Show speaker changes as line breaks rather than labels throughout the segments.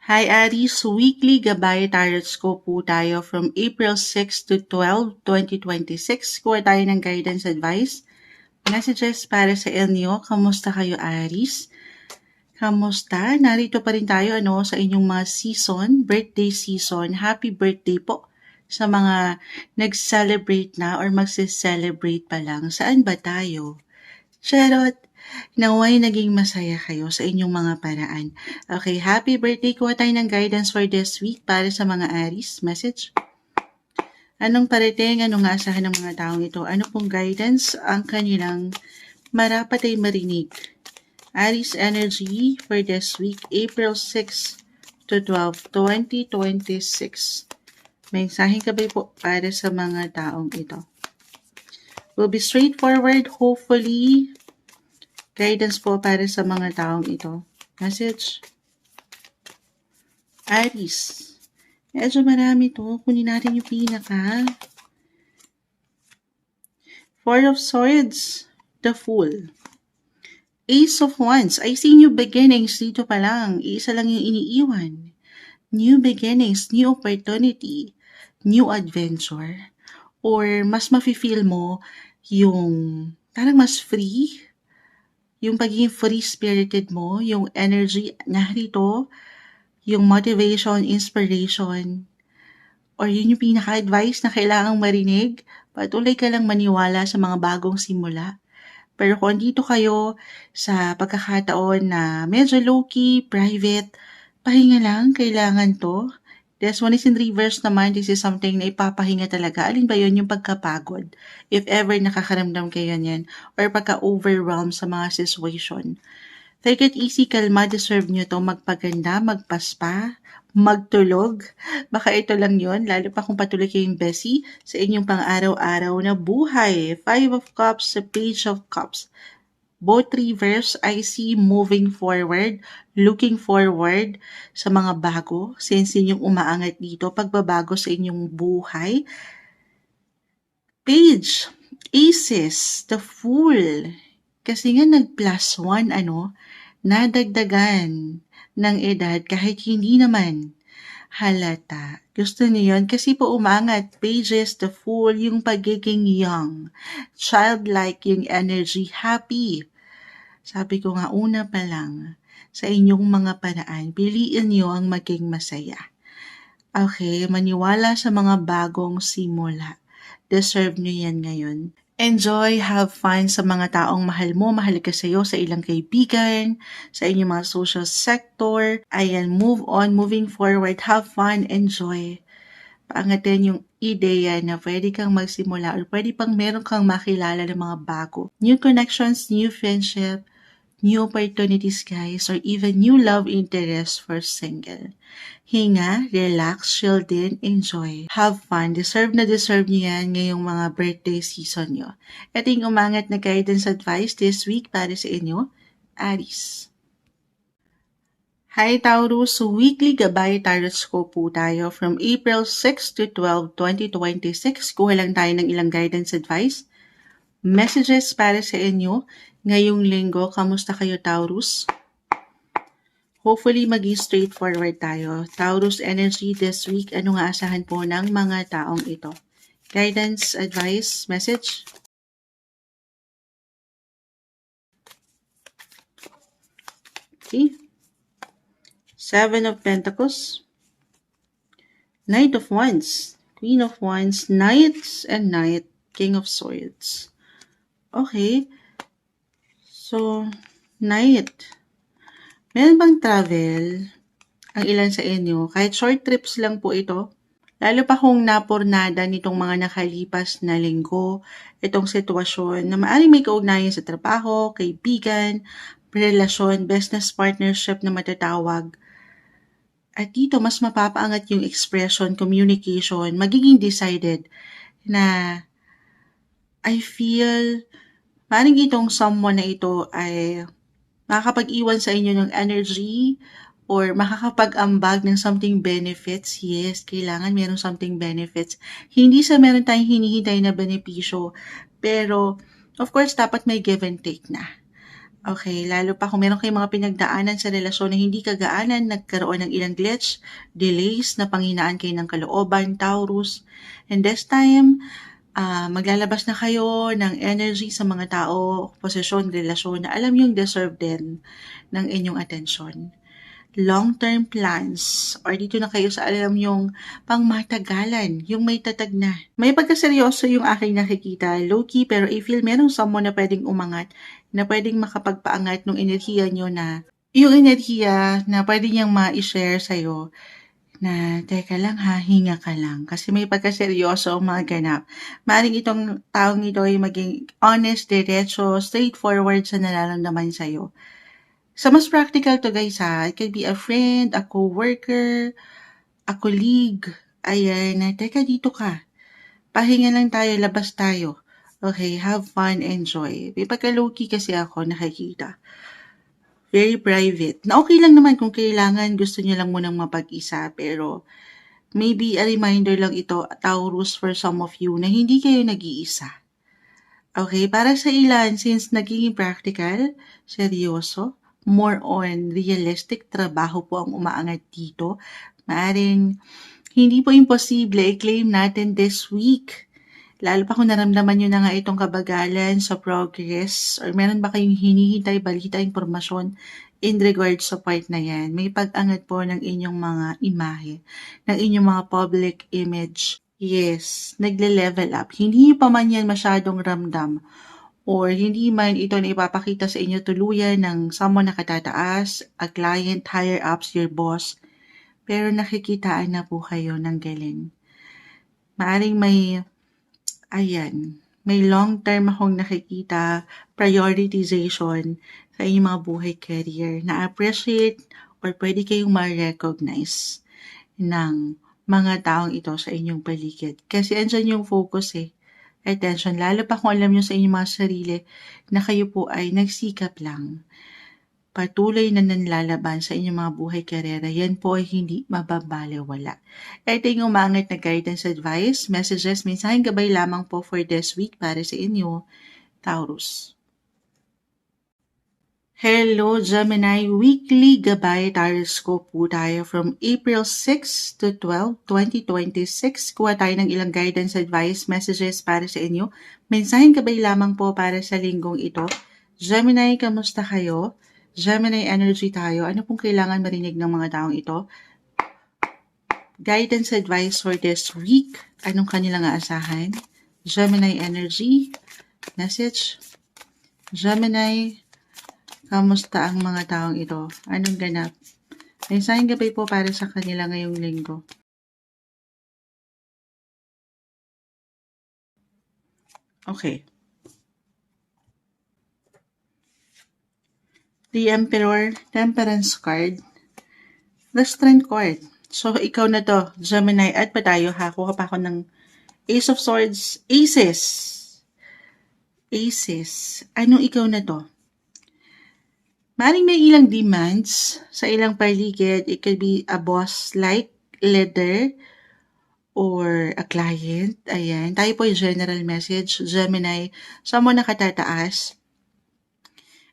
Hi Aries, weekly gabay tarot scope po tayo from April 6 to 12, 2026. Kuha tayo ng guidance advice. Messages para sa inyo. Kamusta kayo Aries? Kamusta? Narito pa rin tayo sa inyong mga season, birthday season. Happy birthday po sa mga nag-celebrate na or magse-celebrate pa lang. Saan ba tayo? Charot! Naway naging masaya kayo sa inyong mga paraan. Okay, happy birthday. Kuha tayo ng guidance for this week para sa mga Aries. Message? Anong parating? Anong aasahan ng mga taong ito? Ano pong guidance ang kanilang marapat ay marinig? Aries energy for this week, April 6 to 12, 2026. May mensaheng kabay po para sa mga taong ito. Will be straightforward, hopefully. Guidance po para sa mga taong ito. Message? Aries. Medyo marami to. Kunin natin yung pinaka. Four of Swords. The Fool. Ace of Wands. I see new beginnings dito pa lang. Isa lang yung iniiwan. New beginnings, new opportunity, new adventure. Or mas mafe-feel mo yung parang mas free. Yung pagiging free-spirited mo, yung energy narito, yung motivation, inspiration, or yun yung pinaka-advice na kailangang marinig, patuloy ka lang maniwala sa mga bagong simula. Pero kung dito kayo sa pagkakataon na medyo low-key, private, pahinga lang, kailangan to. This one is in reverse naman. This is something na ipapahinga talaga. Alin ba yun? Yung pagkapagod. If ever nakakaramdam kayo niyan. Or pagka-overwhelmed sa mga situation. Take it easy, kalma. Deserve nyo to. Magpaganda, magpaspa, magtulog. Baka ito lang yun. Lalo pa kung patuloy kayong busy sa inyong pang-araw-araw na buhay. Five of Cups, the Page of Cups. Both reverse, I see moving forward, looking forward sa mga bago, since inyong umaangat dito, pagbabago sa inyong buhay. Page, Aces, the Fool. Kasi nga nag-plus 1, nadagdagan ng edad kahit hindi naman halata. Gusto niyo yun? Kasi po umangat, Pages, the Fool, yung pagiging young, childlike yung energy, happy. Sabi ko nga, una pa lang, sa inyong mga paraan, piliin niyo ang maging masaya. Okay, maniwala sa mga bagong simula. Deserve niyo yan ngayon. Enjoy, have fun sa mga taong mahal mo, mahal ka sa'yo, sa ilang kaibigan, sa inyong mga social sector. Ayan, move on, moving forward, have fun, enjoy. Paangatin yung ideya na pwede kang magsimula or pwede pang meron kang makilala ng mga bago. New connections, new friendship, new opportunities guys, or even new love interest for single. Hinga, relax, chill din, enjoy. Have fun. Deserve na deserve niyo yan ngayong mga birthday season nyo. Ito yung umangat na guidance advice this week para sa inyo, Aries. Hi Taurus, weekly gabay tarot scope po tayo from April 6 to 12, 2026. Kuha lang tayo ng ilang guidance advice. Messages para sa inyo ngayong linggo. Kamusta kayo Taurus? Hopefully maging straightforward tayo. Taurus energy this week, ano nga asahan po ng mga taong ito? Guidance, advice, message? Okay. Seven of Pentacles. Knight of Wands. Queen of Wands. Knights and Knight. King of Swords. Okay. So, Knight. Meron bang travel ang ilan sa inyo? Kahit short trips lang po ito. Lalo pa kung napurnada nitong mga nakalipas na linggo, itong sitwasyon na maaaring may kaugnayan sa trabaho, kaibigan, relasyon, business partnership na matatawag. At dito, mas mapapaangat yung expression, communication, magiging decided na I feel parang itong someone na ito ay makakapag-iwan sa inyo ng energy or makakapag-ambag ng something benefits. Yes, kailangan meron something benefits. Hindi sa meron tayong hinihintay na benepisyo, pero of course, dapat may give and take na. Okay, lalo pa kung meron kayong mga pinagdaanan sa relasyon na hindi kagaanan, nagkaroon ng ilang glitch, delays, napanghinaan kayo ng kalooban, Taurus. And this time, maglalabas na kayo ng energy sa mga tao, posisyon, relasyon na alam yung deserve din ng inyong atensyon. Long-term plans or dito na kayo sa alam yung pangmatagalan, yung may tatag na. May pagkaseryoso yung aking nakikita, low-key, pero I feel merong someone na pwedeng umangat, na pwedeng makapagpaangat ng enerhiya nyo na yung enerhiya na pwede niyang ma-share sa'yo na, teka lang ha, hinga ka lang. Kasi may pagkaseryoso ang mga ganap. Maring itong taong ito ay maging honest, diretso, straightforward sa nararamdaman sa'yo. Sa mas practical to guys ha, it could be a friend, a co-worker, a colleague. Ayan, na teka dito ka. Pahinga lang tayo, labas tayo. Okay, have fun, enjoy. May pagka-low-key kasi ako nakikita. Very private. Na okay lang naman kung kailangan gusto niyo lang munang mapag-isa, pero maybe a reminder lang ito, Taurus, for some of you, na hindi kayo nag-iisa. Okay, para sa ilan, since nagiging practical, seryoso, more on realistic trabaho po ang umaangat dito, maaring hindi po imposible i-claim natin this week. Lalo pa kung naramdaman nyo na nga itong kabagalan sa progress or meron ba kayong hinihintay, balita, impormasyon in regards sa part na yan. May pag-angat po ng inyong mga imahe, ng inyong mga public image. Yes, nagle-level up. Hindi pa man yan masyadong ramdam or hindi man ito na ipapakita sa inyo tuluyan ng someone na katataas, a client, higher ups, your boss, pero nakikitaan na po kayo ng galing. Maaring may long-term akong nakikita prioritization sa inyong mga buhay career na appreciate or pwede kayong ma-recognize ng mga taong ito sa inyong paligid. Kasi andyan yung focus attention, lalo pa kung alam nyo sa inyong mga sarili na kayo po ay nagsikap lang. Patuloy na nanlalaban sa inyong mga buhay karera, yan po ay hindi mababalewala. Ito yung umangat na guidance advice, messages, mensaheng gabay lamang po for this week para sa inyo, Taurus. Hello Gemini, weekly gabay horoscope po tayo from April 6 to 12, 2026. Kuha tayo ng ilang guidance advice, messages para sa inyo. Mensaheng gabay lamang po para sa linggong ito. Gemini, kamusta kayo? Gemini energy tayo. Ano pong kailangan marinig ng mga taong ito? Guidance advice for this week. Anong kanilang aasahan? Gemini energy. Message. Gemini, kamusta ang mga taong ito? Anong ganap? Mensaheng gabay po para sa kanila ngayong linggo. Okay. The Emperor, Temperance card, the Strength card. So, ikaw na to, Gemini, at pa tayo ha, kuha pa ako ng Ace of Swords, Aces. Aces. Anong ikaw na to? Maring may ilang demands sa ilang paligid. It could be a boss-like leader or a client. Ayan. Tayo po yung general message. Gemini, someone na katataas.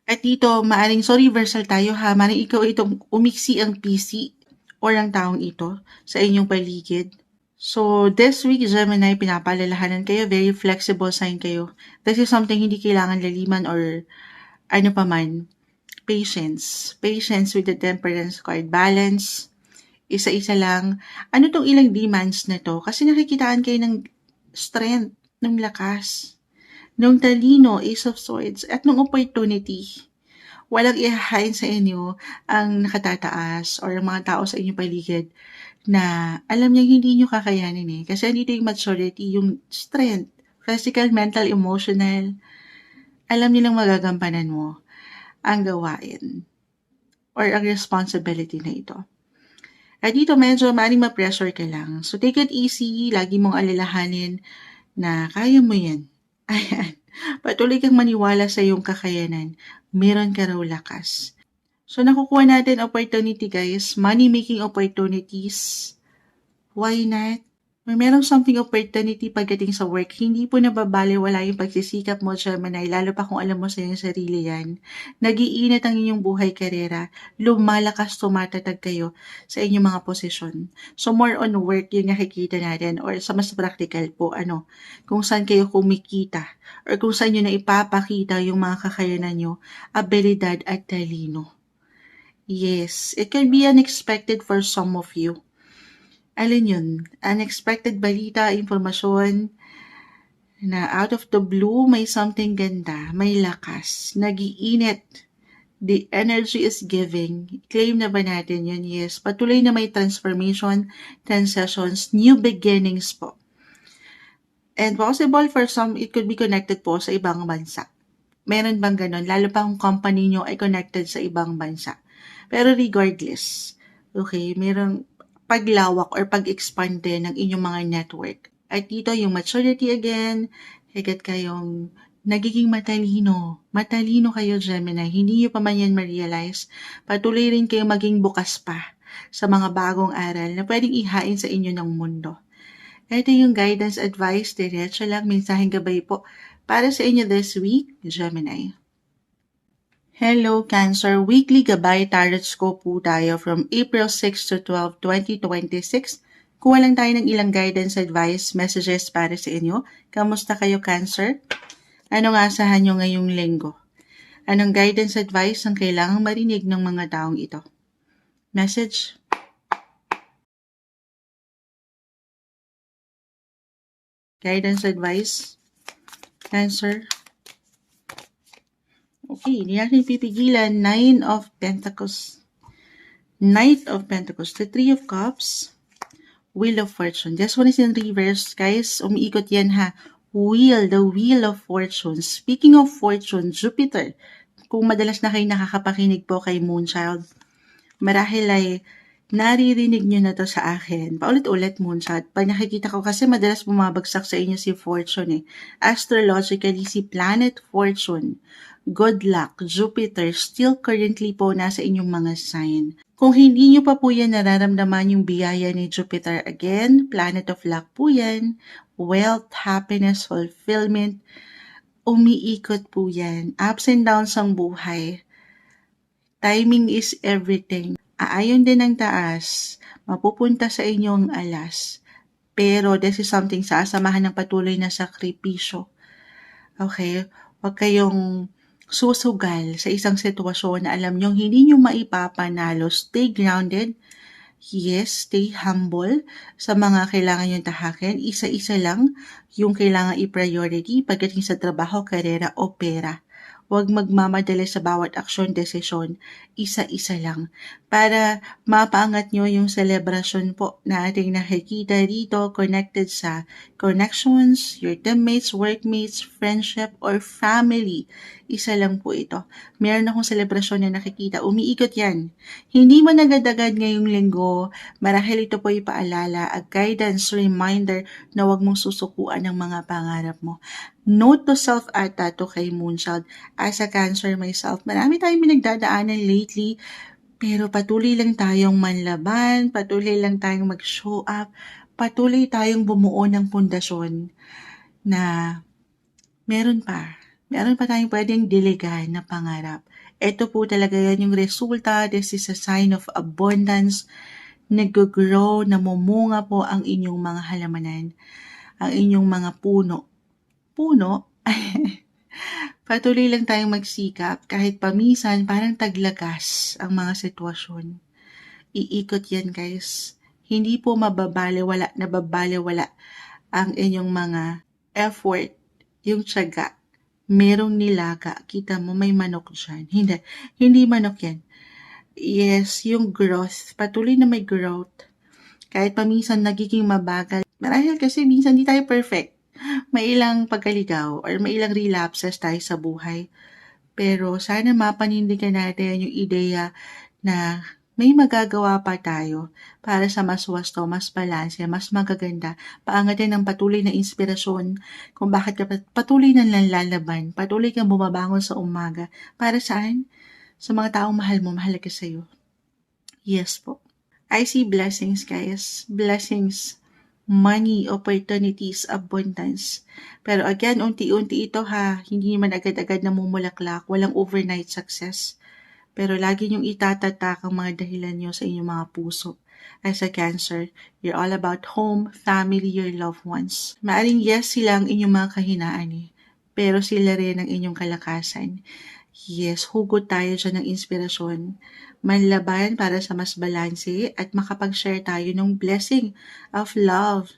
At dito, maaring, so reversal tayo ha, maaring ikaw itong umiksi ang PC or ang taong ito sa inyong paligid. So, this week, Gemini, pinapalalahanan kayo, very flexible sign kayo. This is something hindi kailangan laliman or ano pa man. Patience. Patience with the Temperance card. Balance. Isa-isa lang. Ano tong ilang demands na to? Kasi nakikitaan kayo ng strength, ng lakas, ng talino, Ace of Swords, at ng opportunity. Walang ihahain sa inyo ang nakatataas or ang mga tao sa inyong paligid na alam niya hindi nyo kakayanin Kasi andito yung maturity, yung strength, physical, mental, emotional. Alam nilang magagampanan mo ang gawain or ang responsibility na ito. At dito medyo maaaring ma-pressure ka lang. So take it easy, lagi mong alalahanin na kaya mo yan. Ayan. Patuloy kang maniwala sa iyong kakayanan. Meron ka raw lakas. So nakukuha natin opportunity guys, money-making opportunities. Why not? Or merong something opportunity pagdating sa work, hindi po nababalewala yung pagsisikap mo, Gemini, lalo pa kung alam mo sa iyong sarili yan. Nag-iinit ang inyong buhay karera, lumalakas, tumatatag kayo sa inyong mga posisyon. So more on work yung nakikita natin, or sa mas practical po, kung saan kayo kumikita, or kung saan nyo na ipapakita yung mga kakayanan nyo, abilidad at talino. Yes, it can be unexpected for some of you. Alin yun? Unexpected balita, informasyon na out of the blue, may something ganda, may lakas, nag-iinit. The energy is giving. Claim na ba natin yun? Yes. Patuloy na may transformation, transitions, new beginnings po. And possible for some, it could be connected po sa ibang bansa. Meron bang ganon? Lalo pa kung company nyo ay connected sa ibang bansa. Pero regardless, okay, merong paglawak or pag-expand din ng inyong mga network. At dito yung maturity again, higit kayong nagiging matalino. Matalino kayo, Gemini. Hindi nyo pa man yan ma-realize. Patuloy rin kayo maging bukas pa sa mga bagong aral na pwedeng ihain sa inyo ng mundo. Ito yung guidance advice, diretso lang, mensaheng gabay po para sa inyo this week, Gemini. Hello, Cancer. Weekly Gabay Tarot Scope po tayo from April 6 to 12, 2026. Kuha lang tayo ng ilang guidance advice messages para sa inyo. Kamusta kayo, Cancer? Anong asahan nyo ngayong linggo? Anong guidance advice ang kailangang marinig ng mga taong ito? Message? Guidance advice? Cancer? Okay, hindi natin pipigilan. Nine of Pentacles. Knight of Pentacles. The Three of Cups. Wheel of Fortune. This one is in reverse, guys. Umiikot yan ha. Wheel, the Wheel of Fortune. Speaking of fortune, Jupiter. Kung madalas na kayo nakakapakinig po kay Moonchild, marahil ay naririnig nyo na to sa akin. Paulit-ulit, Moonchild. Pag nakikita ko kasi madalas bumabagsak sa inyo si Fortune eh. Astrologically, si Planet Fortune. Good luck, Jupiter, still currently po nasa inyong mga sign. Kung hindi nyo pa po yan nararamdaman yung biyaya ni Jupiter, again, planet of luck po yan, wealth, happiness, fulfillment, umiikot po yan. Ups and downs ang buhay. Timing is everything. Aayon din ang taas, mapupunta sa inyong alas. Pero this is something sasamahan ng patuloy na sakripisyo. Okay? Huwag kayong susugal sa isang sitwasyon na alam nyong hindi nyo maipapanalo. Stay grounded. Yes, stay humble sa mga kailangan nyong tahakin. Isa-isa lang yung kailangan i-priority pagdating sa trabaho, karera o pera. Huwag magmamadali sa bawat aksyon, desisyon. Isa-isa lang. Para mapaangat nyo yung celebration po na ating nakikita dito connected sa connections, your teammates, workmates, friendship, or family. Isa lang po ito. Meron akong celebration na nakikita. Umiikot yan. Hindi mo nagadagad ngayong linggo. Marahil ito po ipaalala, a guidance, reminder na huwag mong susukuan ng mga pangarap mo. Note to self ata to kay Moonchild. As a Cancer myself, marami tayong pinagdadaanan lately, pero patuloy lang tayong manlaban, patuloy lang tayong mag-show up, patuloy tayong bumuo ng pundasyon na meron pa tayong pwedeng diligan na pangarap. Ito po talaga yan yung resulta. This is a sign of abundance. Nag-grow, namumunga po ang inyong mga halamanan, ang inyong mga puno. Patuloy lang tayong magsikap kahit paminsan parang taglagas ang mga sitwasyon. Iikot yan, guys. Hindi po nababalewala ang inyong mga effort, yung tiyaga. Merong nilaga. Kita mo may manok dyan. Hindi manok yan. Yes, yung growth. Patuloy na may growth. Kahit paminsan nagiging mabagal. Marahil kasi minsan di tayo perfect. May ilang pagkaligaw or may ilang relapses tayo sa buhay. Pero sana mapanindigan natin yung ideya na may magagawa pa tayo para sa mas wasto, mas balanse, mas magaganda. Paangatin ng patuloy na inspirasyon kung bakit ka patuloy na lalaban, patuloy kang bumabangon sa umaga. Para saan? Sa mga taong mahal mo, mahalaga sa'yo. Yes po. I see blessings, guys. Blessings. money, opportunities, abundance. Pero again, unti-unti ito ha, hindi naman agad-agad namumulaklak, walang overnight success. Pero lagi niyong itatatak ang mga dahilan niyo sa inyong mga puso. As a Cancer, you're all about home, family, your loved ones. Maaring yes sila ang inyong mga kahinaan pero sila rin ang inyong kalakasan. Yes, hugot tayo dyan ng inspirasyon. Manlaban para sa mas balanse at makapag-share tayo ng blessing of love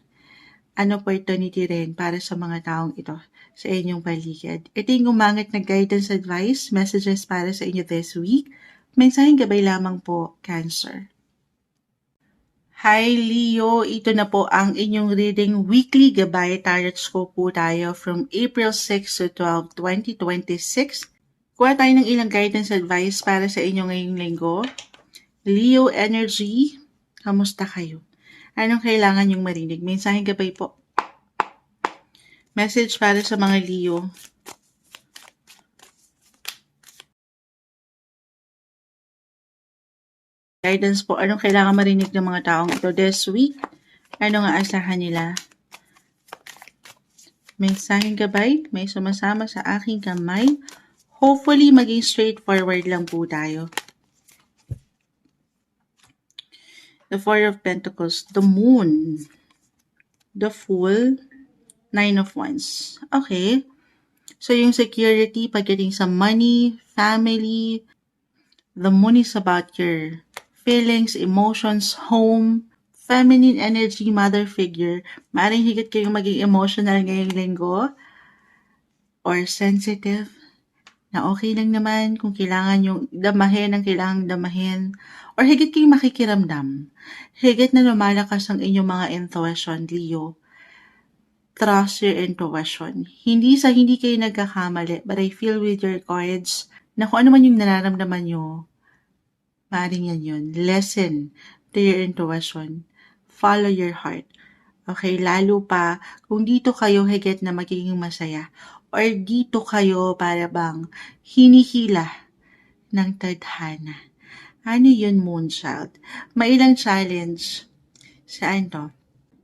and opportunity rin para sa mga taong ito sa inyong paligid. Ito yung umangat na guidance advice, messages para sa inyo this week. Mensaheng gabay lamang po, Cancer. Hi Leo, ito na po ang inyong reading weekly gabay tarot scope po tayo from April 6 to 12, 2026. Kuha tayo ng ilang guidance advice para sa inyo ngayong linggo. Leo energy, kamusta kayo? Anong kailangan yung marinig? Mensaheng gabay po. Message para sa mga Leo. Guidance po, anong kailangan marinig ng mga taong ito this week? Ano nga asahan nila? Mensaheng gabay, may sumasama sa aking kamay. Hopefully, maging straightforward lang po tayo. The Four of Pentacles, the Moon, the Fool, Nine of Wands. Okay. So, yung security, pagdating sa money, family, the Moon is about your feelings, emotions, home, feminine energy, mother figure. Maaaring higit kayong maging emotional ngayong linggo or sensitive na okay lang naman kung kailangan yung damahin ang kailangang damahin or higit kayong makikiramdam. Higit na lumalakas ang inyong mga intuition, Leo. Trust your intuition. Hindi kayo nagkakamali, but I feel with your cards na kung ano man yung nararamdaman nyo, maaaring yan yun. Listen to your intuition. Follow your heart. Okay, lalo pa kung dito kayo higit na magiging masaya or dito kayo para bang hinihila ng tadhana. Ano yun, Moonchild? May ilang challenge. Saan to?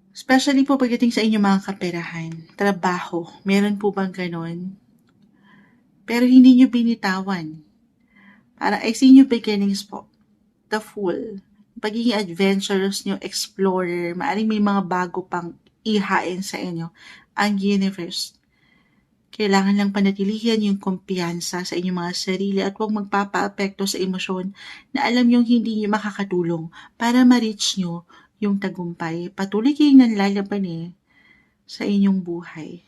Especially po pagdating sa inyong mga kaperahan, trabaho, meron po bang ganon? Pero hindi nyo binitawan. Parang I see new beginnings po. The Fool. Pagiging adventurous nyo, explorer, maaaring may mga bago pang ihain sa inyo. Ang universe. Kailangan lang panatilihan yung kumpiyansa sa inyong mga sarili at huwag magpapa-apekto sa emosyon na alam yung hindi nyo makakatulong para ma-reach nyo yung tagumpay. Patuloy kayong nanlalaban sa inyong buhay.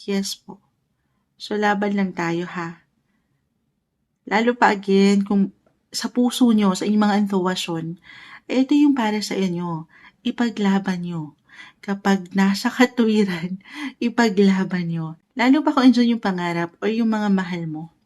Yes po. So laban lang tayo ha. Lalo pa again kung sa puso nyo, sa inyong mga intuition, ito yung para sa inyo. Ipaglaban nyo. Kapag nasa katuwiran, ipaglaban nyo. Lalo pa kung andyan yung pangarap o yung mga mahal mo.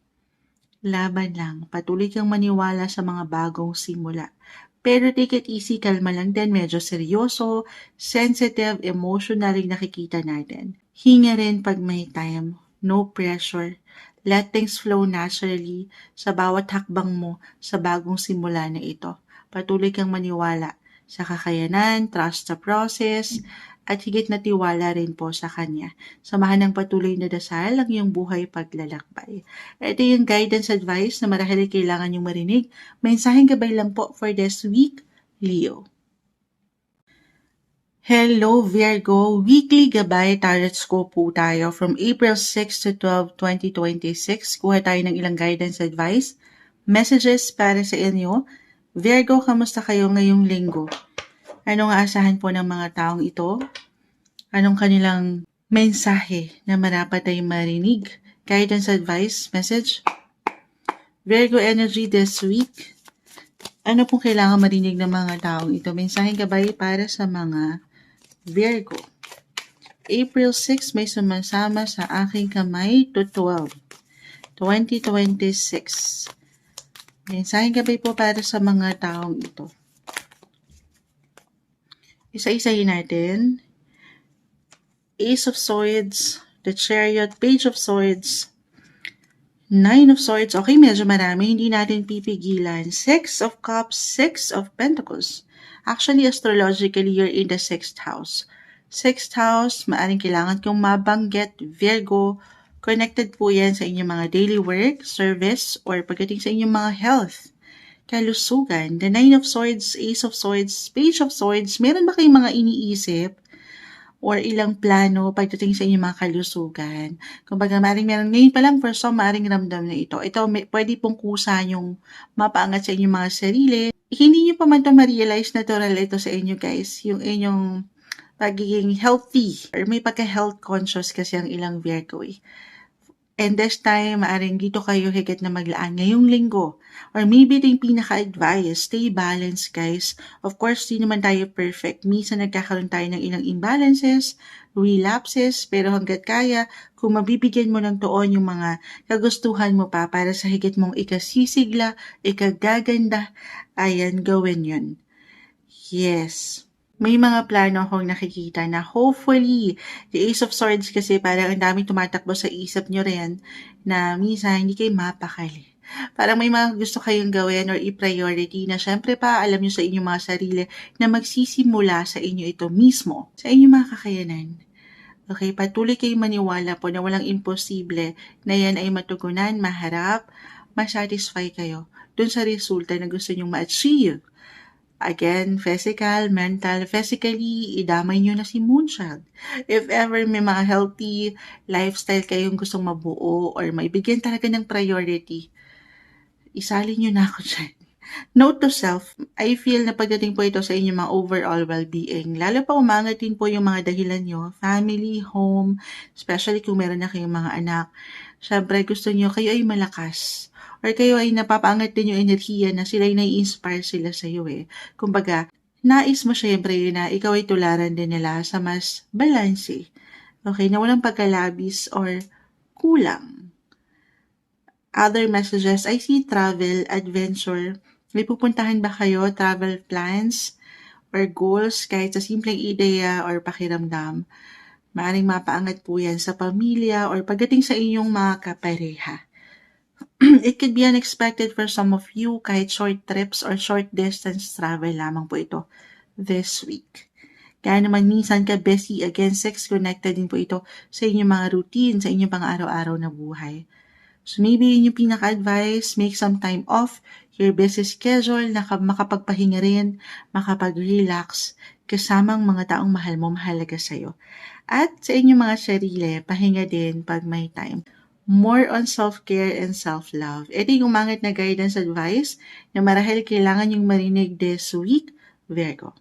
Laban lang. Patuloy kang maniwala sa mga bagong simula. Pero take it easy, kalma lang din. Medyo seryoso, sensitive, emotional yung nakikita natin. Hinga rin pag may time. No pressure. Let things flow naturally sa bawat hakbang mo sa bagong simula na ito. Patuloy kang maniwala sa kakayanan, trust the process, at higit na tiwala rin po sa Kanya. Samahan ng patuloy na dasal ang iyong buhay paglalakbay. Ito yung guidance advice na marahil kailangan yung marinig. Mensaheng gabay lang po for this week, Leo. Hello Virgo, weekly gabay tarot scope po tayo from April 6 to 12, 2026. Kuha tayo ng ilang guidance advice, messages para sa inyo. Virgo, kamusta kayo ngayong linggo? Anong aasahan po ng mga taong ito? Anong kanilang mensahe na marapat ay marinig? Guidance advice, message? Virgo energy this week. Ano pong kailangan marinig ng mga taong ito? Mensaheng gabay para sa mga Virgo. April 6, may sumasama sa aking kamay to 12, 2026. Mensaheng gabay po para sa mga taong ito. Isa-isahin natin. Ace of Swords, the Chariot, Page of Swords, Nine of Swords. Okay, medyo marami. Hindi natin pipigilan. Six of Cups, Six of Pentacles, Actually, astrologically, you're in the 6th house. 6th house, maaring kailangan kong mabanggit, Virgo, connected po yan sa inyong mga daily work, service, or pagdating sa inyong mga health, kalusugan. The 9 of Swords, Ace of Swords, Page of Swords, meron ba kayong mga iniisip or ilang plano pagdating sa inyong mga kalusugan? Kumbaga, maaaring meron ngayon pa lang for some, maaaring ramdam na ito. Ito, pwede pong kusa yung mapaangat sa inyong mga sarili. Hindi nyo pa man ito ma-realize, natural ito sa inyo guys, yung inyong pagiging healthy or may pagka-health conscious kasi ang ilang Virgo eh. And this time, maaring dito kayo higit na maglaan ngayong linggo. Or maybe ito yung pinaka-advice, stay balanced guys. Of course, di naman tayo perfect. Minsan nagkakaroon tayo ng ilang imbalances, relapses, pero hanggat kaya, kung mabibigyan mo ng tuon yung mga kagustuhan mo pa para sa higit mong ikasisigla, ikagaganda, ayan, gawin yun. Yes. May mga plano akong nakikita na hopefully, the Ace of Swords kasi parang ang daming tumatakbo sa isip nyo rin na minsan hindi kayo mapakali. Parang may mga gusto kayong gawin or i-priority na syempre pa alam nyo sa inyong mga sarili na magsisimula sa inyo ito mismo, sa inyong mga kakayanan. Okay, patuloy kayong maniwala po na walang imposible na yan ay matugunan, maharap, masatisfy kayo dun sa resulta na gusto nyong ma-achieve. Again, physical, mental, physically, idamay nyo na si Moonchild. If ever may mga healthy lifestyle kayong gustong mabuo or maibigyan talaga ng priority, isali nyo na ako dyan. Note to self, I feel na pagdating po ito sa inyong mga overall well-being, lalo pa umangat din po yung mga dahilan nyo, family, home, especially kung meron na kayong mga anak. Siyempre, gusto nyo kayo ay malakas. Or kayo ay napapaangat din yung enerhiya na sila ay nai-inspire sila sa iyo eh. Kumbaga, nais mo syempre na ikaw ay tularan din nila sa mas balanse. Okay, na walang pagkalabis or kulang. Other messages, I see travel, adventure. May pupuntahan ba kayo, travel plans, or goals kahit sa simpleng ideya or pakiramdam? Maaring mapaangat po yan sa pamilya or pagdating sa inyong mga kapareha. It could be unexpected for some of you kahit short trips or short distance travel lamang po ito this week. Kaya naman minsan ka busy, again, sex connected din po ito sa inyong mga routine, sa inyong pang-araw-araw na buhay. So maybe yun yung pinaka-advice, make some time off your busy schedule na makapagpahinga rin, makapag-relax, kasamang mga taong mahal mo, mahalaga sa'yo. At sa inyong mga sarili, pahinga din pag may time. More on self-care and self-love. Ito yung umangat na guidance advice na marahil kailangan yung marinig this week, Virgo.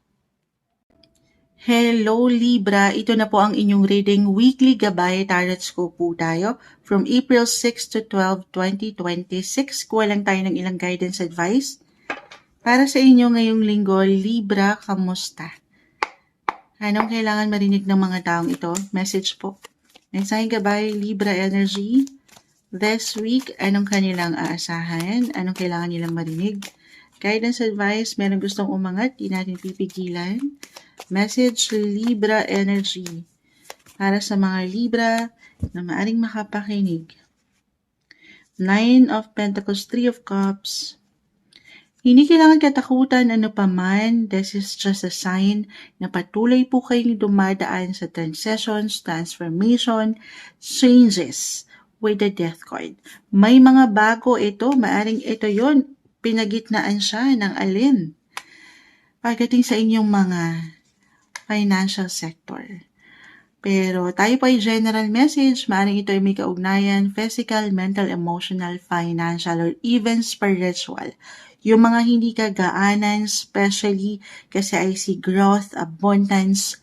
Hello Libra, ito na po ang inyong reading weekly gabay tarot scope po tayo from April 6 to 12, 2026. Kuha lang tayo ng ilang guidance advice. Para sa inyo ngayong linggo, Libra, kamusta? Anong kailangan marinig ng mga taong ito? Message po. Mensaheng gabay, Libra energy. This week, anong kanilang aasahan? Anong kailangan nilang marinig? Guidance advice, meron gustong umangat, di natin pipigilan. Message, Libra energy. Para sa mga Libra na maaring makapakinig. 9 of Pentacles, 3 of Cups. Hindi kailangan katakutan ano pa man. This is just a sign na patuloy po kayong dumadaan sa transitions, transformation, changes with the Death card. May mga bago ito, maaring ito yon pinagitnaan siya ng alin. Pagdating sa inyong mga financial sector. Pero tayo po ay general message, maaaring ito ay may kaugnayan, physical, mental, emotional, financial, or even spiritual. Yung mga hindi kagaanan, especially kasi I see growth, abundance,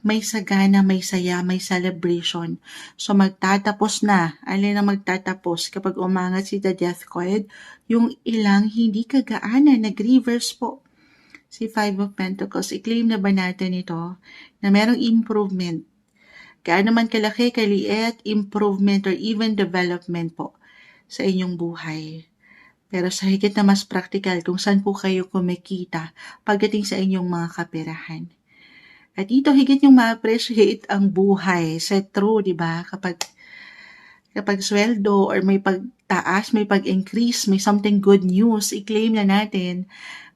may sagana, may saya, may celebration. So magtatapos na. Alin na magtatapos kapag umangat si the Death card? Yung ilang hindi kagaanan, nag-reverse po. Si 5 of Pentacles, i-claim na ba natin ito na merong improvement? Gaano man kalaki, kaliit, improvement, or even development po sa inyong buhay. Pero sa higit na mas practical kung saan po kayo kumikita pagdating sa inyong mga kaperahan. At dito higit yung ma-appreciate ang buhay sa true, di ba? Kapag sweldo or may pagtaas, may pag-increase, may something good news, i-claim na natin,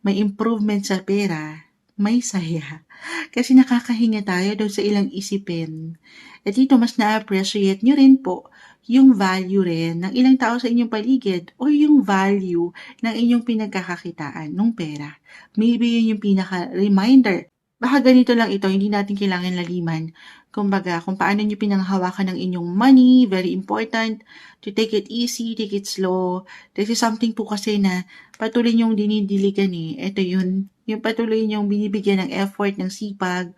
may improvement sa pera. may saya. Kasi nakakahinga tayo doon sa ilang isipin. At dito mas na-appreciate nyo rin po yung value rin ng ilang tao sa inyong paligid or yung value ng inyong pinagkakakitaan ng pera. Maybe yun yung pinaka-reminder. Baka ganito lang ito, hindi natin kailangan laliman. Kumbaga, kung paano nyo pinanghahawakan ng inyong money, very important to take it easy, take it slow. This is something po kasi na patuloy nyong dinidiligan eh. Ito yun, yung patuloy nyong binibigyan ng effort, ng sipag,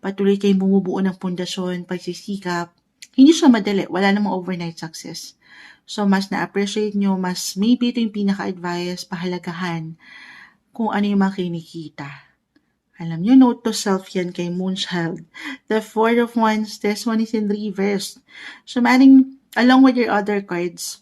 patuloy kayong bumubuo ng pundasyon, pagsisikap. Hindi siya madali, wala namang overnight success. So, mas na-appreciate nyo, mas maybe ito yung pinaka-advice, pahalagahan kung ano yung mga kinikita. Alam nyo, note to self yan kay Moonchild. The Four of Wands, this one is in reverse. So, maring, along with your other cards,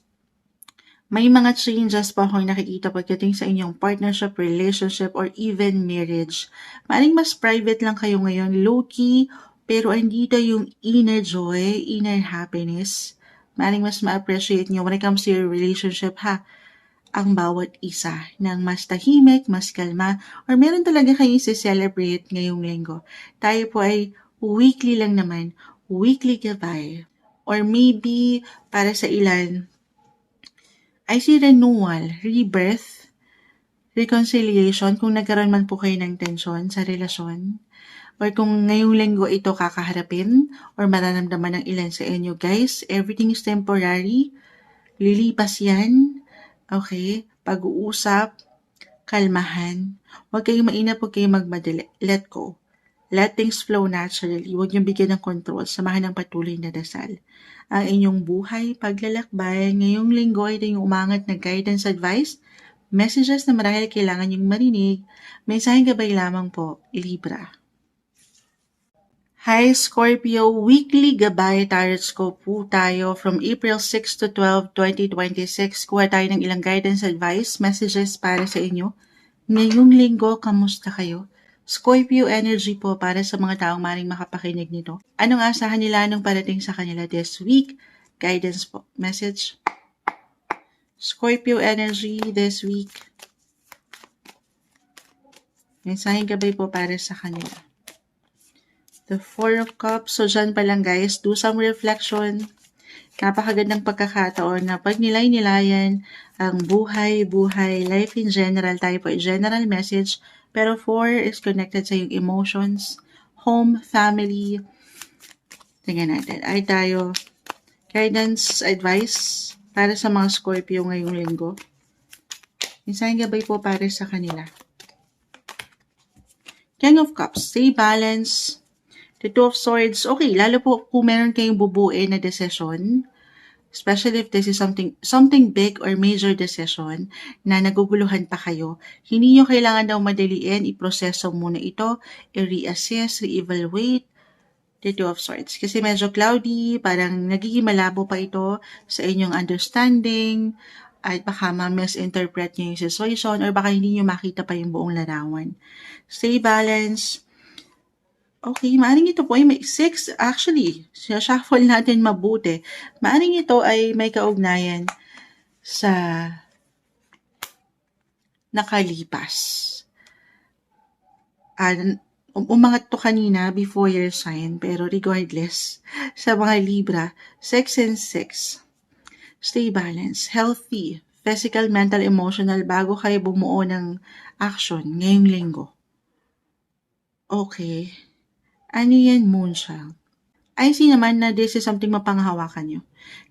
may mga changes pa akong nakikita pagdating sa inyong partnership, relationship, or even marriage. Maring mas private lang kayo ngayon, low-key, pero andito yung inner joy, inner happiness. Maring mas ma-appreciate nyo when it comes to your relationship, ha? Ang bawat isa ng mas tahimik, mas kalma, or meron talaga kayong celebrate ngayong linggo. Tayo po ay weekly lang naman, weekly gabay. Or maybe, para sa ilan, I see renewal, rebirth, reconciliation, kung nagkaroon man po kayo ng tensyon sa relasyon. Or kung ngayong linggo ito kakaharapin, or mararamdaman ng ilan sa inyo, guys, everything is temporary, lilipas yan. Okay? Pag-uusap, kalmahan. Huwag kayong mainap, huwag kayong magmadali. Let go. Let things flow naturally. Huwag niyong bigyan ng control. Samahan ng patuloy na dasal. Ang inyong buhay, paglalakbay, ngayong linggo ito yung umangat na guidance advice, messages na marahil kailangan niyong marinig, mensaheng gabay lamang po, Libra. Hi Scorpio, weekly gabay tarot scope po tayo from April 6 to 12, 2026. Kuha tayo ng ilang guidance advice, messages para sa inyo. Ngayong linggo, kamusta kayo? Scorpio energy po para sa mga taong maring makapakinig nito. Anong asahan nila nung parating sa kanila this week? Guidance po. Message. Scorpio energy this week. Mensaheng gabay po para sa kanila. The Four of Cups. So, dyan pa lang guys, do some reflection. Napakagandang pagkakataon na pag nilay-nilayan ang buhay, life in general. Tayo po, general message. Pero 4 is connected sa yung emotions, home, family. Tingnan natin. Ay tayo, guidance, advice para sa mga Scorpio ngayong linggo. Minsan gabay po para sa kanila. King of Cups, stay balanced. The Two of Swords, okay, lalo po kung meron kayong bubuin na desisyon, especially if this is something big or major decision na naguguluhan pa kayo, hindi nyo kailangan daw madaliin, iproseso muna ito, i-reassess, re-evaluate, the Two of Swords. Kasi medyo cloudy, parang nagiging malabo pa ito sa inyong understanding, at baka ma-misinterpret nyo yung situation, or baka hindi nyo makita pa yung buong larawan. Stay balanced. Okay, maaring ito po ay may 6, actually, shuffle natin mabuti. Maaring ito ay may kaugnayan sa nakalipas. Umangat to kanina before your sign, pero regardless, sa mga Libra, 6 and 6. Stay balanced, healthy, physical, mental, emotional, bago kayo bumuo ng action ngayong linggo. Okay. Ano yan, Moonchild? I see naman na this is something mapanghawakan nyo.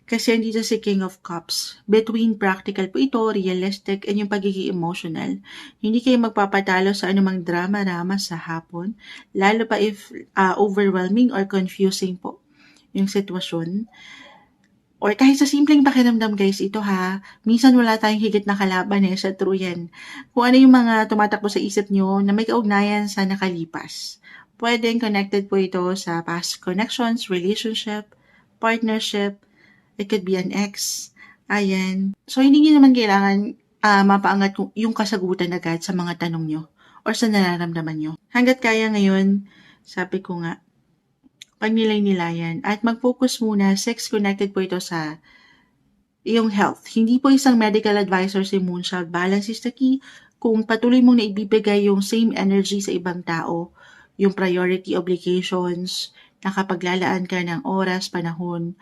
Kasi andito si King of Cups. Between practical po ito, realistic, and yung pagiging emotional. Hindi kayo magpapatalo sa anumang drama-rama sa hapon. Lalo pa if overwhelming or confusing po yung sitwasyon. Or kahit sa simpleng pakiramdam guys, ito ha, minsan wala tayong higit na kalaban sa true yan. Kung ano yung mga tumatakbo sa isip nyo na may kaugnayan sa nakalipas. Pwedeng connected po ito sa past connections, relationship, partnership, it could be an ex, ayan. So, hindi nyo naman kailangan mapaangat yung kasagutan agad sa mga tanong nyo or sa nararamdaman nyo. Hanggat kaya ngayon, sabi ko nga, pag nilay-nilayan at mag-focus muna, 6 connected po ito sa iyong health. Hindi po isang medical advisor si Moonchild. Balance is the key. kung patuloy mong naibibigay yung same energy sa ibang tao, yung priority obligations, nakapaglalaan ka ng oras, panahon,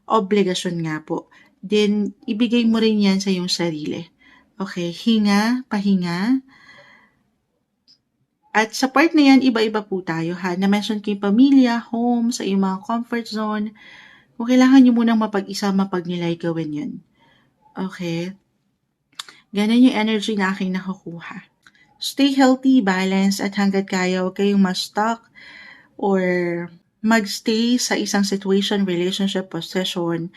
obligasyon nga po, then ibigay mo rin yan sa iyong sarili. Okay, hinga, pahinga. At sa part na yan, iba-iba po tayo ha. Na-mention ko yung pamilya, home, sa iyong mga comfort zone. Kung kailangan nyo munang mapag-isa, mapagnilay gawin yun. Okay? Ganun yung energy na aking nakukuha. Stay healthy, balance, at hanggat kaya, huwag kayong ma-stuck or magstay sa isang situation, relationship, possession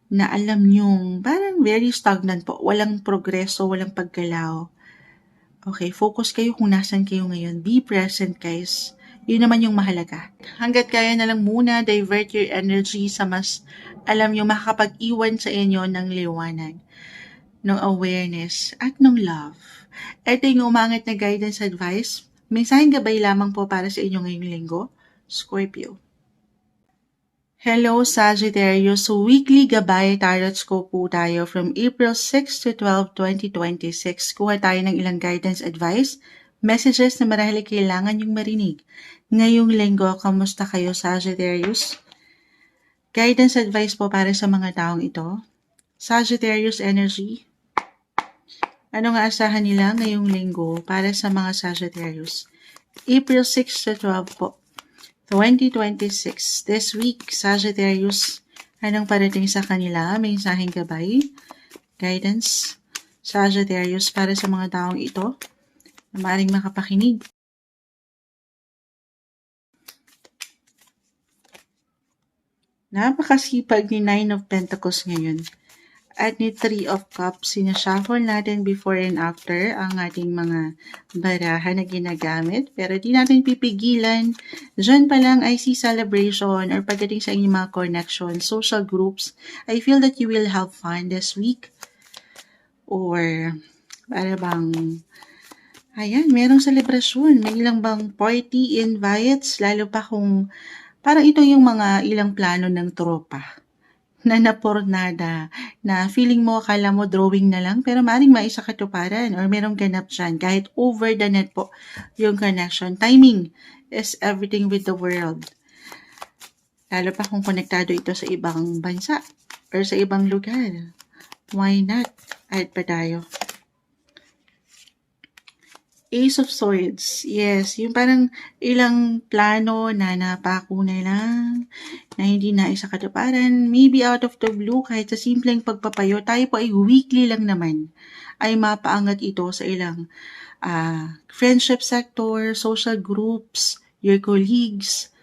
na alam nyong parang very stagnant po. Walang progreso, walang paggalaw. Okay, focus kayo kung nasan kayo ngayon. Be present, guys. Yun naman yung mahalaga. Hanggat kaya na lang muna, divert your energy sa mas alam nyo makakapag-iwan sa inyo ng liwanag, ng awareness, at ng love. Ito yung umangat na guidance advice. Mensaheng gabay lamang po para sa inyo ngayong linggo, Scorpio. Hello Sagittarius, weekly gabay tarot scope po tayo from April 6 to 12, 2026. Kuha tayo ng ilang guidance advice, messages na marahil kailangan yung marinig. Ngayong linggo, kamusta kayo Sagittarius? Guidance advice po para sa mga taong ito. Sagittarius energy. Ano nga asahan nila ngayong linggo para sa mga Sagittarius? April 6 to 12 po. 2026. This week, Sagittarius, anong parating sa kanila? Mensaheng gabay, guidance, Sagittarius para sa mga taong ito na maaaring makapakinig. Napakasipag ni Nine of Pentacles ngayon. At ni Three of Cups, sinashuffle natin before and after ang ating mga baraha na ginagamit. Pero di natin pipigilan. Diyan pa lang I see celebration or pagdating sa inyong mga connection, social groups. I feel that you will have fun this week. Or para bang, ayan, merong celebration. May ilang bang party invites, lalo pa kung parang ito yung mga ilang plano ng tropa na napornada, na feeling mo, akala mo drawing na lang, pero maaaring maisa katuparan or merong ganap dyan. Kahit over the net po yung connection. Timing is everything with the world. Lalo pa kung konektado ito sa ibang bansa or sa ibang lugar. Why not? Add pa tayo. Ace of Swords. Yes, yung parang ilang plano na napako na lang, na hindi na isa katuparan, maybe out of the blue, kahit sa simpleng pagpapayo, tayo po ay weekly lang naman, ay mapaangat ito sa ilang friendship sector, social groups, your colleagues,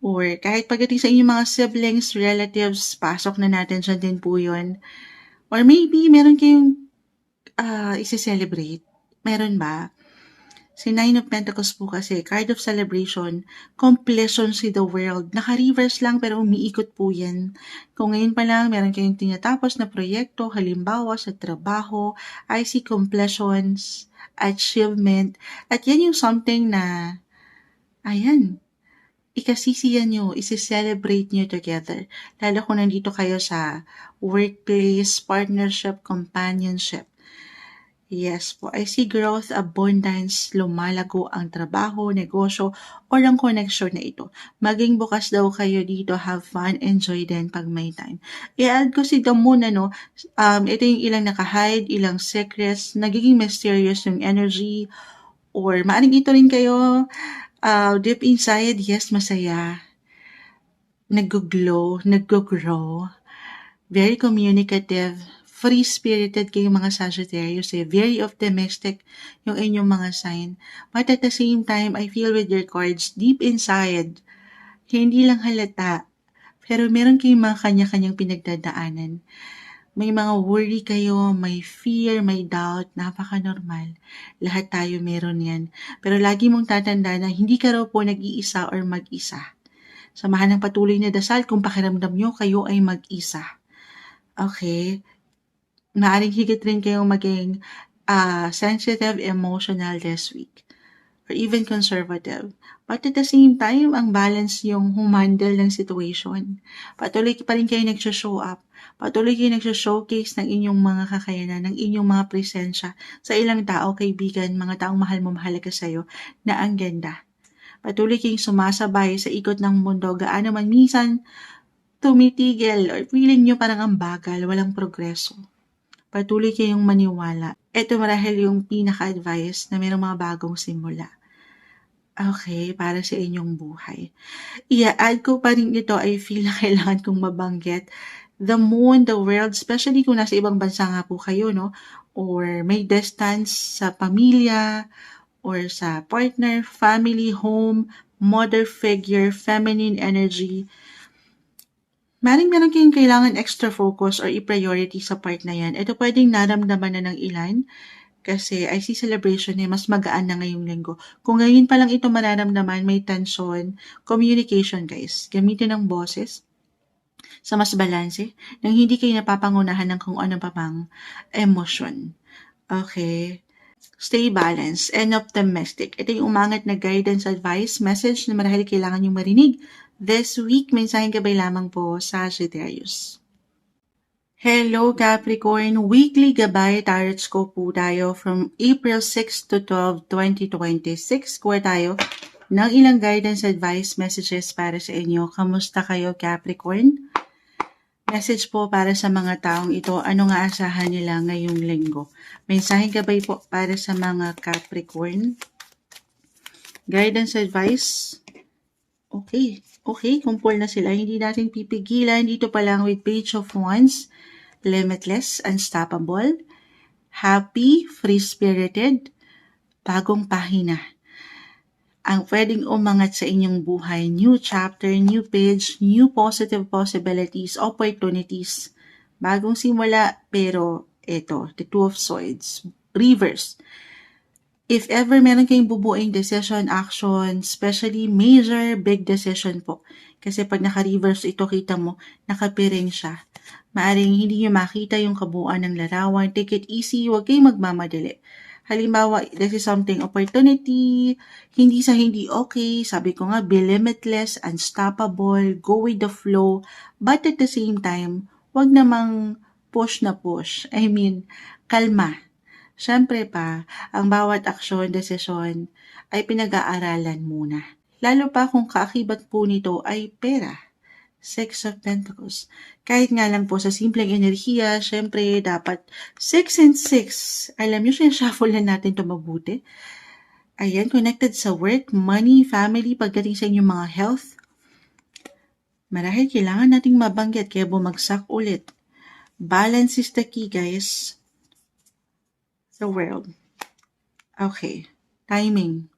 or kahit pagdating sa inyong mga siblings, relatives, pasok na natin dyan din po yun. Or maybe meron kayong isi-celebrate. Meron ba? Si Nine of Pentacles po kasi, card of celebration, completion si the world. Naka-reverse lang pero umiikot po yan. Kung ngayon pa lang, meron kayong tinatapos na proyekto, halimbawa sa trabaho, I see completions, achievement, at yan yung something na, ayan, ikasisiyan nyo, isi-celebrate nyo together. Lalo kung nandito kayo sa workplace, partnership, companionship. Yes po, I see growth, abundance, lumalago ang trabaho, negosyo, or ang connection na ito. Maging bukas daw kayo dito, have fun, enjoy din pag may time. I-add ko si the moon, ito yung ilang nakahide, ilang secrets, nagiging mysterious yung energy, or maaring ito rin kayo, deep inside, yes, masaya, nag-glow, nag-grow, very communicative, free-spirited kayong mga Sagittarius very optimistic yung inyong mga sign. But at the same time, I feel with your cards, deep inside, hindi lang halata, pero meron kayong mga kanya-kanyang pinagdadaanan. May mga worry kayo, may fear, may doubt, napaka-normal. Lahat tayo meron yan. Pero lagi mong tatanda na hindi ka raw po nag-iisa or mag-isa. Samahan ng patuloy na dasal kung pakiramdam nyo kayo ay mag-isa. Okay? Maaring higit rin kayong maging sensitive, emotional this week. or even conservative. But at the same time, ang balance yung humandle ng situation. Patuloy pa rin kayo nagsho-show up. Patuloy kayo nagsho-showcase ng inyong mga kakayanan, ng inyong mga presensya sa ilang tao, kaibigan, mga taong mahal mo, mahalaga sa'yo, na ang ganda. Patuloy kayong sumasabay sa ikot ng mundo, gaano man minsan tumitigil or feeling nyo parang ang bagal, walang progreso. Patuloy kayong maniwala. Ito marahil yung pinaka-advice na mayroong mga bagong simula. Okay, para sa inyong buhay. I-add ko pa rin ito, I feel na kailangan kong mabanggit. The moon, the world, especially kung nasa ibang bansa nga po kayo, no? Or may distance sa pamilya, or sa partner, family, home, mother figure, feminine energy. Meron kayong kailangan extra focus or i-priority sa part na yan. Ito pwedeng naramdaman na ng ilan kasi I see celebration mas magaan na ngayong linggo. Kung ngayon pa lang ito mararamdaman, may tension, communication guys. Gamitin ang boses sa mas balanse nang hindi kayo napapangunahan ng kung ano pa pang emosyon. Okay? Stay balanced and optimistic. Ito yung umangat na guidance, advice, message na marahil kailangan yung marinig. This week, mensaheng gabay lamang po sa Sagittarius. Hello Capricorn, weekly gabay tarot scope po tayo from April 6 to 12, 2026. Kuha tayo ng ilang guidance, advice, messages para sa inyo. Kamusta kayo Capricorn? Message po para sa mga taong ito, ano nga asahan nila ngayong linggo? Mensaheng gabay po para sa mga Capricorn. Guidance, advice. Okay, kumpol na sila. Hindi natin pipigilan. Dito pa lang with Page of Wands. Limitless, unstoppable, happy, free-spirited, bagong pahina. Ang pwedeng umangat sa inyong buhay, new chapter, new page, new positive possibilities, opportunities. Bagong simula, pero ito, the Two of Swords, reverse. If ever meron kayong bubuing decision, action, especially major, big decision po. Kasi pag naka-reverse ito, kita mo, nakapiring siya. Maaring hindi nyo makita yung kabuuan ng larawan. Take it easy, huwag kayong magmamadali. Halimbawa, this is something opportunity, hindi sa hindi okay, sabi ko nga, be limitless, unstoppable, go with the flow, but at the same time, huwag namang push na push. I mean, kalma. Siyempre pa, ang bawat aksyon, desisyon ay pinag-aaralan muna. Lalo pa kung kaakibat po nito ay pera. Six of Pentacles. Kahit nga lang po sa simpleng enerhiya, syempre dapat 6 and 6. Alam nyo, sinashuffle na natin ito mabuti. Ayan, connected sa work, money, family, pagdating sa inyong mga health. Marahil kailangan nating mabanggit kaya bumagsak ulit. Balance is the key, guys. The world. Okay. Timing.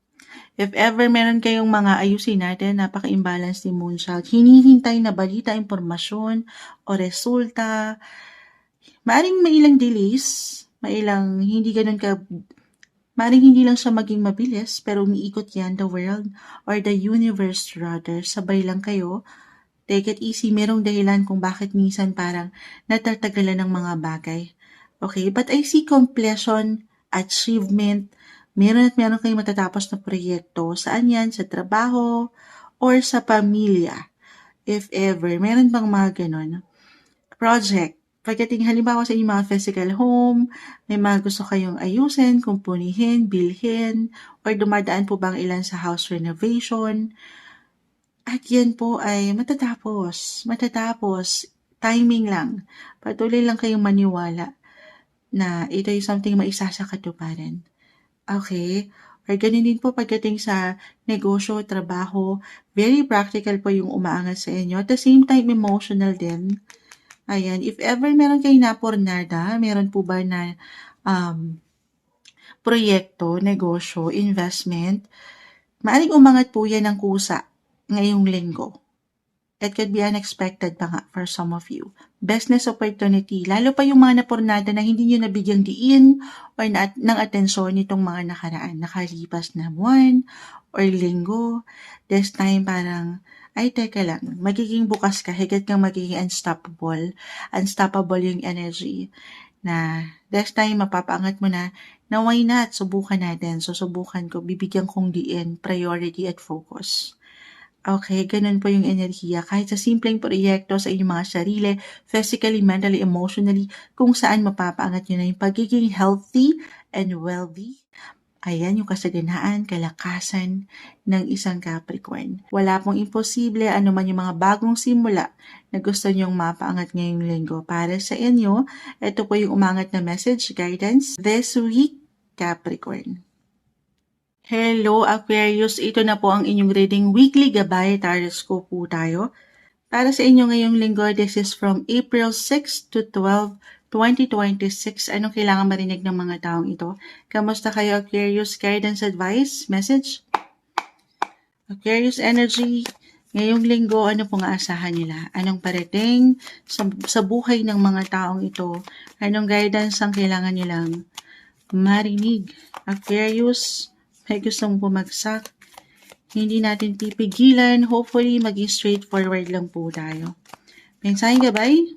If ever meron kayong mga ayusin natin, napaka-imbalance ni Moonchild, hinihintay na balita, impormasyon, o resulta, maaring may ilang delays, maaring hindi lang siya maging mabilis, pero umiikot yan, the world, or the universe rather, sabay lang kayo. Take it easy, merong dahilan kung bakit minsan parang natatagalan ng mga bagay. Okay, but I see completion, achievement, meron kayong matatapos na proyekto. Saan yan? Sa trabaho or sa pamilya? If ever, meron bang mga ganon? Project. Pagdating halimbawa sa inyong mga physical home, may mga gusto kayong ayusin, kumpunihin, bilhin, or dumadaan po bang ilan sa house renovation? At yan po ay matatapos. Timing lang. Patuloy lang kayong maniwala na ito ay something maisasakatuparan. Okay? Or ganun din po pagdating sa negosyo, trabaho, very practical po yung umaangat sa inyo. At the same time, emotional din. Ayan, if ever meron kayong napornada, meron po ba na proyekto, negosyo, investment, maaring umangat po yan ng kusa ngayong linggo. It could be unexpected pa nga for some of you. Business opportunity, lalo pa yung mga napornada na hindi nyo nabigyang diin or ng atensyon nitong mga nakalipas na buwan or linggo. This time parang, ay teka lang, magiging bukas ka, higit kang magiging unstoppable yung energy. na this time mapapaangat mo na why not, subukan natin. So, subukan ko, bibigyan kong diin, priority at focus. Okay, ganun po yung enerhiya. Kahit sa simpleng proyekto sa inyong mga sarili, physically, mentally, emotionally, kung saan mapapaangat nyo na yung pagiging healthy and wealthy. Ayan yung kasaganaan, kalakasan ng isang Capricorn. Wala pong imposible, ano man yung mga bagong simula na gusto nyong mapaangat ngayong linggo. Para sa inyo, ito po yung umangat na message, guidance, this week, Capricorn. Hello Aquarius, ito na po ang inyong reading weekly gabay, tarot po tayo. Para sa inyo ngayong linggo, this is from April 6 to 12, 2026. Anong kailangan marinig ng mga taong ito? Kamusta kayo Aquarius? Guidance, advice, message? Aquarius energy, ngayong linggo, ano pong aasahan nila? Anong parating sa buhay ng mga taong ito? Anong guidance ang kailangan nilang marinig? Aquarius, may gustong bumagsak. Hindi natin pipigilan. Hopefully, maging straightforward lang po tayo. Mensaheng gabay?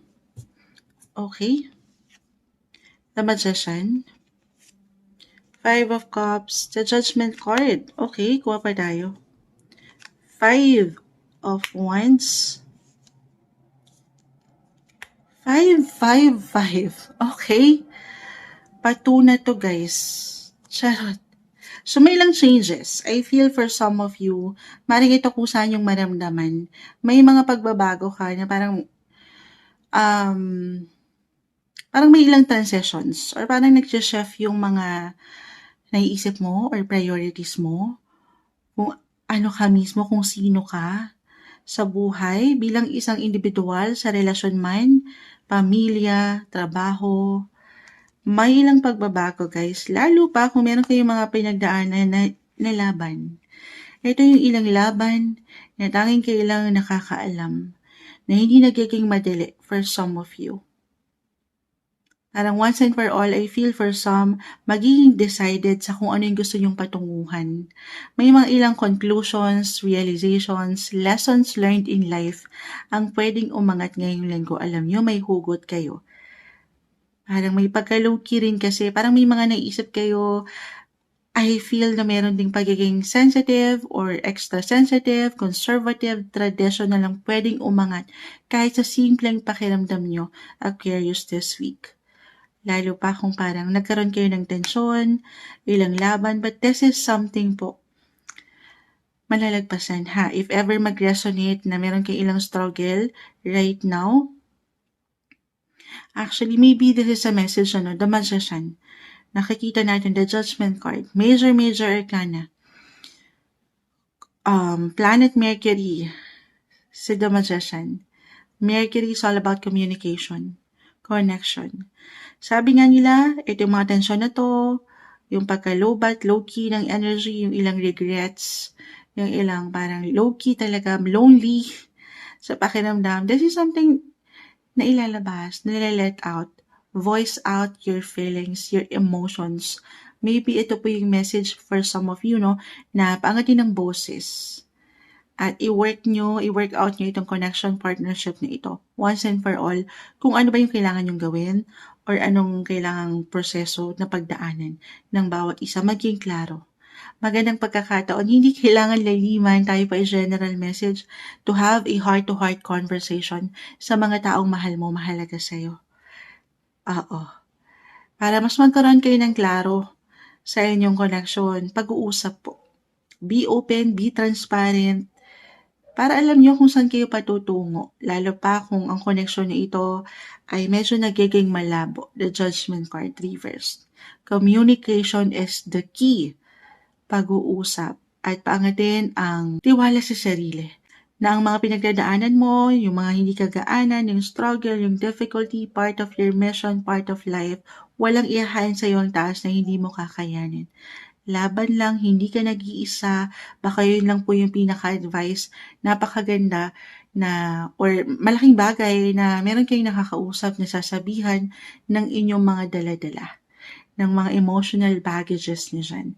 Okay. The Magician. 5 of Cups. The Judgment card. Okay, kuha pa tayo. 5 of Wands. 5, 5, 5. Okay. Pato na to, guys. Charot. So, may ilang changes. I feel for some of you, maring ito kung saan yung maramdaman. May mga pagbabago ka na parang may ilang transitions or parang nag-shift yung mga naiisip mo or priorities mo. Kung ano ka mismo, kung sino ka sa buhay bilang isang individual sa relasyon man, pamilya, trabaho. May ilang pagbabago guys, lalo pa kung meron kayong mga pinagdaanan na laban. Ito yung ilang laban na tanging kailangan nakakaalam na hindi nagiging madali for some of you. Parang once and for all, I feel for some, magiging decided sa kung ano yung gusto nyong patunguhan. May mga ilang conclusions, realizations, lessons learned in life ang pwedeng umangat ngayong linggo. Alam nyo, may hugot kayo. Parang may pagka-low-key rin kasi, parang may mga naisip kayo, I feel na meron ding pagiging sensitive or extra sensitive, conservative, traditional lang pwedeng umangat kahit sa simpleng pakiramdam nyo, Aquarius this week. Lalo pa kung parang nagkaroon kayo ng tensyon, ilang laban, but this is something po malalagpasan ha. If ever mag-resonate na meron kayo ilang struggle right now, actually, maybe this is a message, the Magician. Nakikita natin the Judgment card. Major arcana. Planet Mercury. Si the Magician. Mercury is all about communication. Connection. Sabi nga nila, ito yung mga tensyon na to, yung pagka-low-bat, low-key ng energy, yung ilang regrets, yung ilang parang low-key talaga, lonely sa pakiramdam. This is something na ilalabas, na let out. Voice out your feelings, your emotions. Maybe ito po yung message for some of you, na paangatin ng boses. At i-work out nyo itong connection partnership na ito. Once and for all, kung ano ba yung kailangan nyong gawin or anong kailangang proseso na pagdaanan ng bawat isa, maging klaro. Magandang pagkakataon, hindi kailangan laliman, tayo pa general message to have a heart-to-heart conversation sa mga taong mahal mo, mahalaga sa'yo. Para mas magkaroon kayo ng klaro sa inyong connection, pag-uusap po. Be open, be transparent, para alam nyo kung saan kayo patutungo, lalo pa kung ang connection na ito ay medyo nagiging malabo. The Judgment card reversed. Communication is the key. Pag-uusap at paangatin ang tiwala sa sarili. Na ang mga pinagdadaanan mo, yung mga hindi kagaanan, yung struggle, yung difficulty, part of your mission, part of life, walang ihahain sa iyo ang taas na hindi mo kakayanin. Laban lang, hindi ka nag-iisa, baka yun lang po yung pinaka-advice, napakaganda na, or malaking bagay na meron kayong nakakausap na sasabihan ng inyong mga dala-dala, ng mga emotional baggages niyo dyan.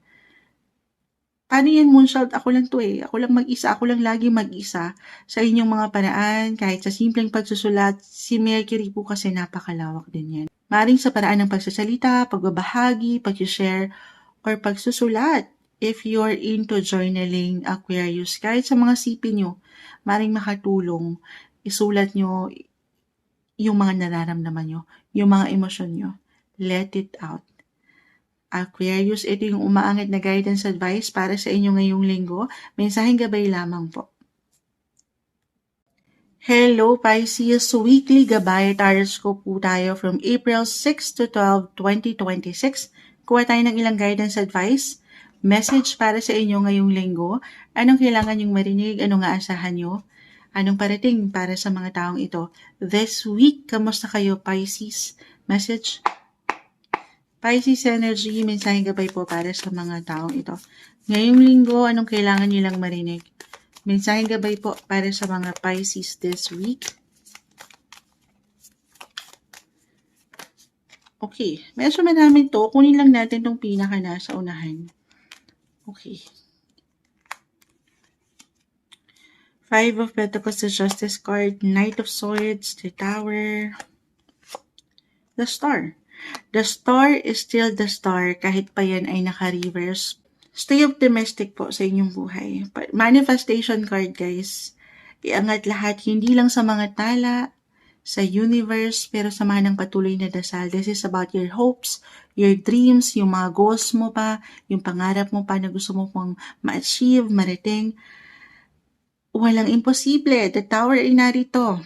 Paano yan, Moonchild? Ako lang to Ako lang mag-isa. Ako lang lagi mag-isa sa inyong mga paraan. Kahit sa simpleng pagsusulat, si Mercury po kasi napakalawak din yan. Maaaring sa paraan ng pagsasalita, pagbabahagi, pag-share, or pagsusulat. If you're into journaling, Aquarius, kahit sa mga sipin nyo, maaaring makatulong. Isulat nyo yung mga nararamdaman nyo, yung mga emosyon nyo. Let it out. Aquarius, ito yung umaangat na guidance advice para sa inyo ngayong linggo. Mensaheng gabay lamang po. Hello Pisces, weekly gabay horoscope po tayo from April 6 to 12, 2026. Kuha tayo ng ilang guidance advice. Message para sa inyo ngayong linggo. Anong kailangan yung marinig? Anong aasahan nyo? Anong parating para sa mga taong ito? This week, kamusta kayo Pisces? Message. Pisces energy, mensaheng gabay po para sa mga taong ito. Ngayong linggo, anong kailangan nilang marinig? Mensaheng gabay po para sa mga Pisces this week. Okay, medyo madami to. Kunin lang natin itong pinaka nasa unahan. Okay. Five of Pentacles, the Justice card, Knight of Swords, the Tower, the Star. The Star is still the Star kahit pa yan ay naka-reverse. Stay optimistic po sa inyong buhay. Manifestation card guys. Iangat lahat, hindi lang sa mga tala, sa universe, pero samahan ng patuloy na dasal. This is about your hopes, your dreams, yung mga goals mo pa, yung pangarap mo pa na gusto mo pang ma-achieve, marating. Walang imposible. The Tower ay narito.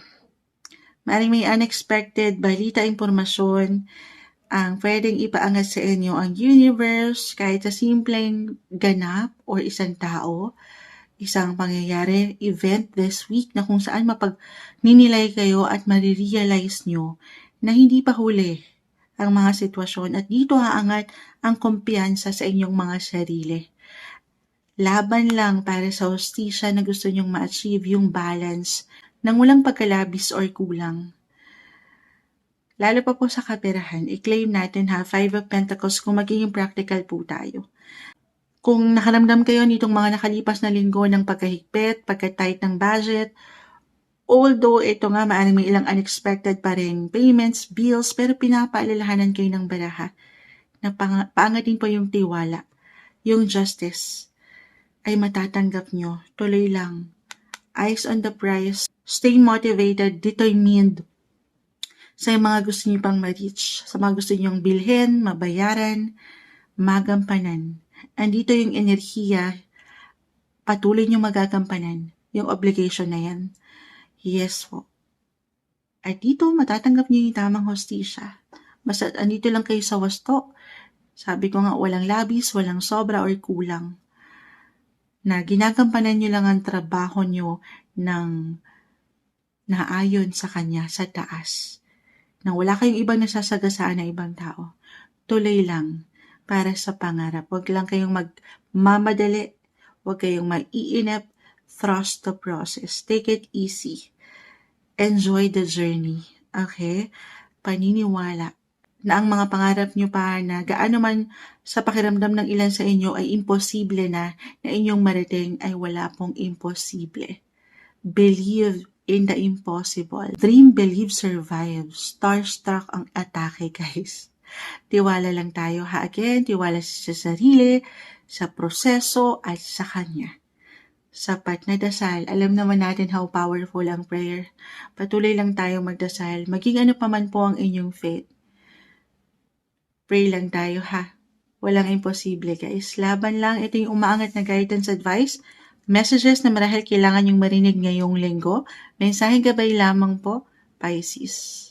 Maring may unexpected balita, impormasyon, ang pwedeng ipaangat sa inyo ang universe kahit sa simpleng ganap or isang tao, isang pangyayari, event this week na kung saan mapagninilay kayo at marirealize nyo na hindi pa huli ang mga sitwasyon at dito haangat ang kumpiyansa sa inyong mga sarili. Laban lang para sa hustisya na gusto nyong ma-achieve yung balance nang walang pagkalabis or kulang. Lalo pa po sa kaperahan, i-claim natin Five of Pentacles kung magiging practical po tayo. Kung nakaramdam kayo nitong mga nakalipas na linggo ng pagkahigpit, pagka-tight ng budget, although ito nga maaaring may ilang unexpected pa rin payments, bills, pero pinapaalalahanan kayo ng baraha na paangatin po yung tiwala, yung justice ay matatanggap nyo. Tuloy lang. Eyes on the prize. Stay motivated, determined sa mga gusto niyo pang ma-reach, sa mga gusto niyong bilhin, mabayaran, magampanan. Andito yung enerhiya, patuloy niyong magagampanan yung obligation na yan. Yes po. At dito, matatanggap niyo yung tamang hustisya. Basta andito lang kayo sa wasto. Sabi ko nga, walang labis, walang sobra or kulang. Na ginagampanan niyo lang ang trabaho niyo ng naayon sa kanya, sa taas. Nang wala kayong ibang nasasagasaan na ibang tao. Tuloy lang para sa pangarap. Huwag lang kayong magmamadali. Huwag kayong maiinip. Trust the process. Take it easy. Enjoy the journey. Okay? Paniniwala na ang mga pangarap nyo pa na gaano man sa pakiramdam ng ilan sa inyo ay imposible na inyong marating ay wala pong imposible. Believe in the impossible. Dream, believe, survive. Starstruck ang atake, guys. Tiwala lang tayo, ha? Again, tiwala sa sarili, sa proseso, at sa Kanya. Sapat na dasal. Alam naman natin how powerful ang prayer. Patuloy lang tayo magdasal. Maging ano pa man po ang inyong faith. Pray lang tayo, ha? Walang imposible, guys. Laban lang. Ito yung umaangat na guidance advice. Messages na marahil kailangan yung marinig ngayong linggo. Mensaheng gabay lamang po, Pisces.